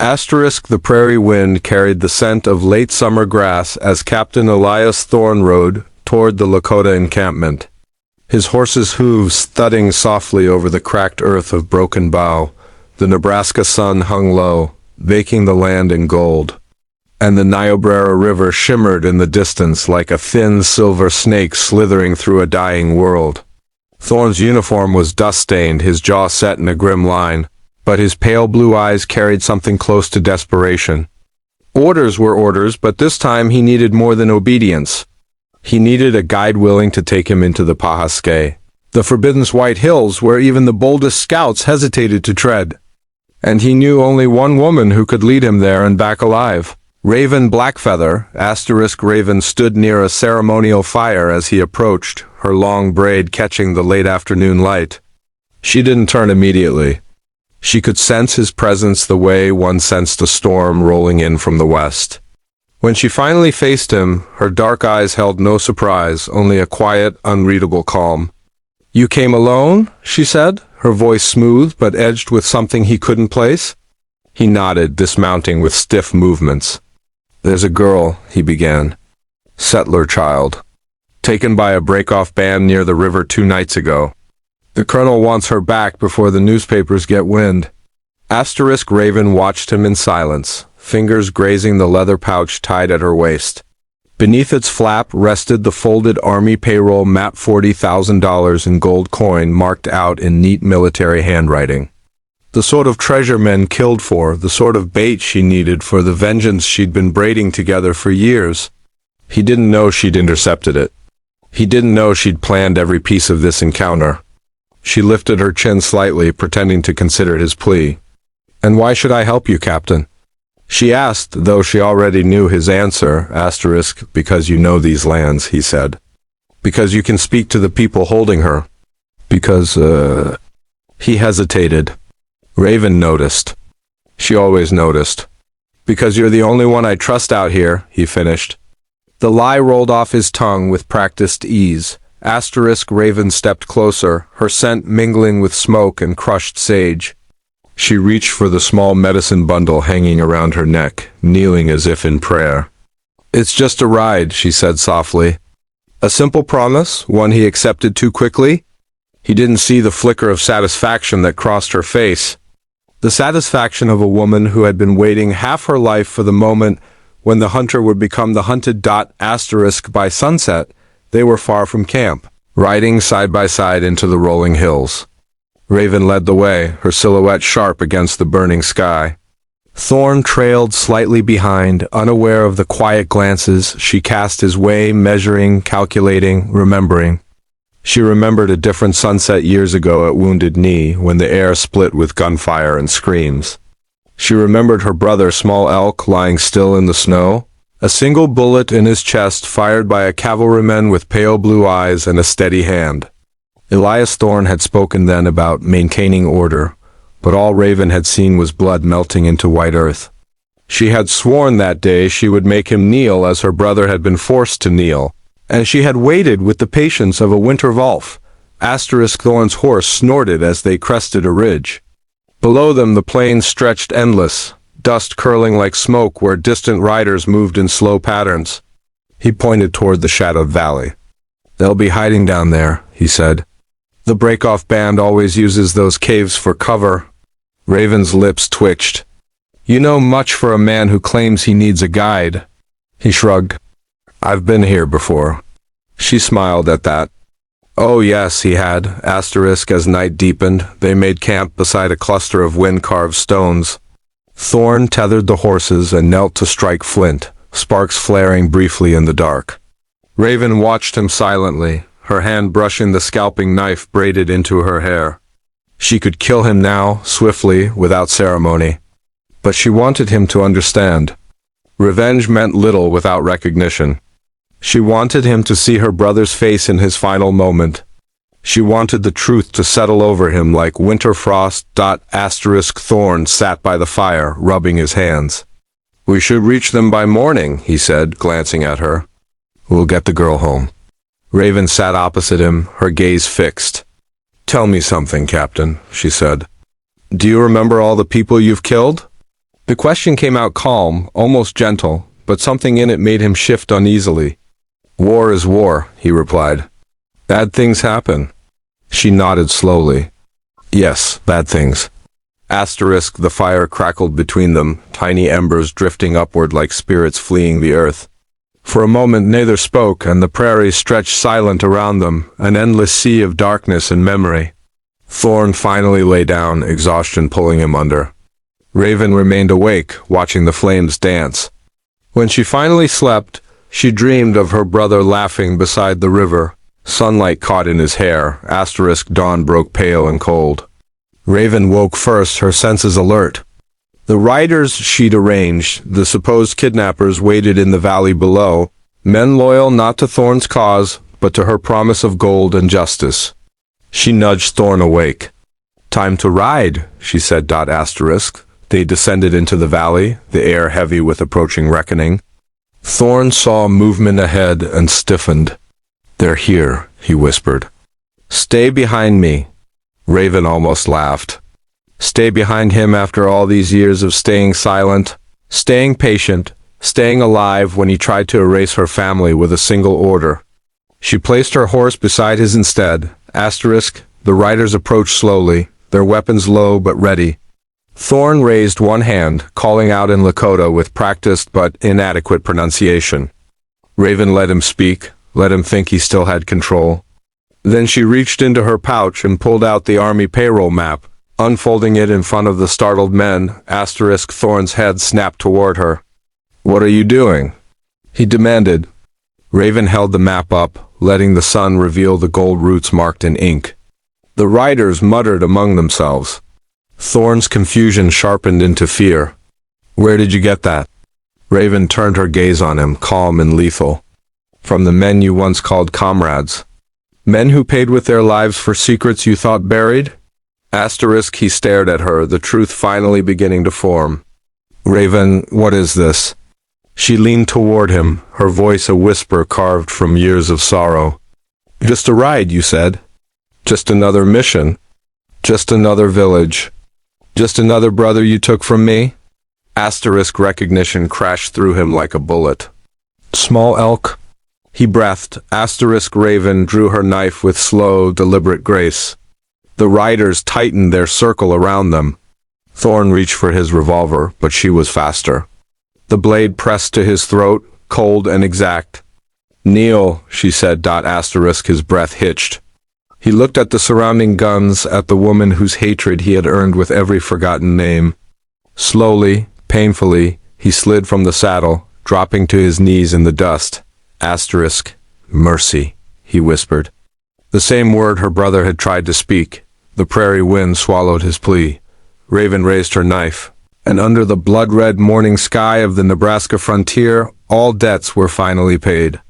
Asterisk the prairie wind carried the scent of late summer grass as Captain Elias Thorne rode toward the Lakota encampment. His horse's hooves thudding softly over the cracked earth of Broken Bow. The Nebraska sun hung low, baking the land in gold, and the Niobrara River shimmered in the distance like a thin silver snake slithering through a dying world. Thorne's uniform was dust-stained, his jaw set in a grim line, but his pale blue eyes carried something close to desperation. Orders were orders, but this time he needed more than obedience. He needed a guide willing to take him into the Pahasquet, the forbidden White Hills where even the boldest scouts hesitated to tread. And he knew only one woman who could lead him there and back alive. Raven Blackfeather, Raven, stood near a ceremonial fire as he approached, her long braid catching the late afternoon light. She didn't turn immediately. She could sense his presence the way one sensed a storm rolling in from the west. When she finally faced him, her dark eyes held no surprise, only a quiet, unreadable calm. "You came alone?" she said, her voice smooth but edged with something he couldn't place. He nodded, dismounting with stiff movements. "There's a girl," he began. "Settler child. Taken by a break-off band near the river 2 nights ago. The colonel wants her back before the newspapers get wind." Raven watched him in silence, fingers grazing the leather pouch tied at her waist. Beneath its flap rested the folded Army payroll map, $40,000 in gold coin marked out in neat military handwriting. The sort of treasure men killed for, the sort of bait she needed for the vengeance she'd been braiding together for years. He didn't know she'd intercepted it. He didn't know she'd planned every piece of this encounter. She lifted her chin slightly, pretending to consider his plea. "And why should I help you, Captain?" she asked, though she already knew his answer. "Because you know these lands," he said. "Because you can speak to the people holding her. Because, He hesitated. Raven noticed. She always noticed. "Because you're the only one I trust out here," he finished. The lie rolled off his tongue with practiced ease. Raven stepped closer, her scent mingling with smoke and crushed sage. She reached for the small medicine bundle hanging around her neck, kneeling as if in prayer. "It's just a ride," she said softly. A simple promise, one he accepted too quickly. He didn't see the flicker of satisfaction that crossed her face. The satisfaction of a woman who had been waiting half her life for the moment when the hunter would become the hunted. By sunset, they were far from camp, riding side by side into the rolling hills. Raven led the way, her silhouette sharp against the burning sky. Thorne trailed slightly behind, unaware of the quiet glances she cast his way, measuring, calculating, remembering. She remembered a different sunset years ago at Wounded Knee, when the air split with gunfire and screams. She remembered her brother, Small Elk, lying still in the snow. A single bullet in his chest fired by a cavalryman with pale blue eyes and a steady hand. Elias Thorne had spoken then about maintaining order, but all Raven had seen was blood melting into white earth. She had sworn that day she would make him kneel as her brother had been forced to kneel, and she had waited with the patience of a winter wolf. Thorne's horse snorted as they crested a ridge. Below them the plains stretched endless, dust curling like smoke where distant riders moved in slow patterns. He pointed toward the shadowed valley. "They'll be hiding down there," he said. "The break-off band always uses those caves for cover." Raven's lips twitched. "You know much for a man who claims he needs a guide." He shrugged. "I've been here before." She smiled at that. Oh yes, he had. As night deepened, they made camp beside a cluster of wind-carved stones. Thorne tethered the horses and knelt to strike flint, sparks flaring briefly in the dark. Raven watched him silently, her hand brushing the scalping knife braided into her hair. She could kill him now, swiftly, without ceremony. But she wanted him to understand. Revenge meant little without recognition. She wanted him to see her brother's face in his final moment. She wanted the truth to settle over him like winter frost. Thorne sat by the fire, rubbing his hands. "We should reach them by morning," he said, glancing at her. "We'll get the girl home." Raven sat opposite him, her gaze fixed. "Tell me something, Captain," she said. "Do you remember all the people you've killed?" The question came out calm, almost gentle, but something in it made him shift uneasily. War is war, he replied. Bad things happen. She nodded slowly. Yes, bad things. Asterisk, the fire crackled between them, tiny embers drifting upward like spirits fleeing the earth. For a moment neither spoke, and the prairie stretched silent around them, an endless sea of darkness and memory. Thorn finally lay down, exhaustion pulling him under. Raven remained awake, watching the flames dance. When she finally slept, she dreamed of her brother laughing beside the river. Sunlight caught in his hair, asterisk dawn broke pale and cold. Raven woke first, her senses alert. The riders she'd arranged, the supposed kidnappers, waited in the valley below, men loyal not to Thorn's cause, but to her promise of gold and justice. She nudged Thorn awake. Time to ride, she said. Asterisk. They descended into the valley, the air heavy with approaching reckoning. Thorn saw movement ahead and stiffened. They're here, he whispered. Stay behind me. Raven almost laughed. Stay behind him after all these years of staying silent, staying patient, staying alive when he tried to erase her family with a single order. She placed her horse beside his instead. Asterisk, the riders approached slowly, their weapons low but ready. Thorn raised one hand, calling out in Lakota with practiced but inadequate pronunciation. Raven let him speak, let him think he still had control. Then she reached into her pouch and pulled out the army payroll map, unfolding it in front of the startled men. Asterisk, Thorn's head snapped toward her. What are you doing? He demanded. Raven held the map up, letting the sun reveal the gold roots marked in ink. The riders muttered among themselves. Thorn's confusion sharpened into fear. Where did you get that? Raven turned her gaze on him, calm and lethal. From the men you once called comrades. Men who paid with their lives for secrets you thought buried? Asterisk, he stared at her, the truth finally beginning to form. Raven, what is this? She leaned toward him, her voice a whisper carved from years of sorrow. Just a ride, you said. Just another mission. Just another village. Just another brother you took from me? Asterisk, recognition crashed through him like a bullet. Small elk? He breathed. Asterisk, Raven drew her knife with slow, deliberate grace. The riders tightened their circle around them. Thorn reached for his revolver, but she was faster. The blade pressed to his throat, cold and exact. Kneel, she said. Asterisk, his breath hitched. He looked at the surrounding guns, at the woman whose hatred he had earned with every forgotten name. Slowly, painfully, he slid from the saddle, dropping to his knees in the dust. Asterisk, mercy, he whispered. The same word her brother had tried to speak. The prairie wind swallowed his plea. Raven raised her knife, and under the blood-red morning sky of the Nebraska frontier, all debts were finally paid.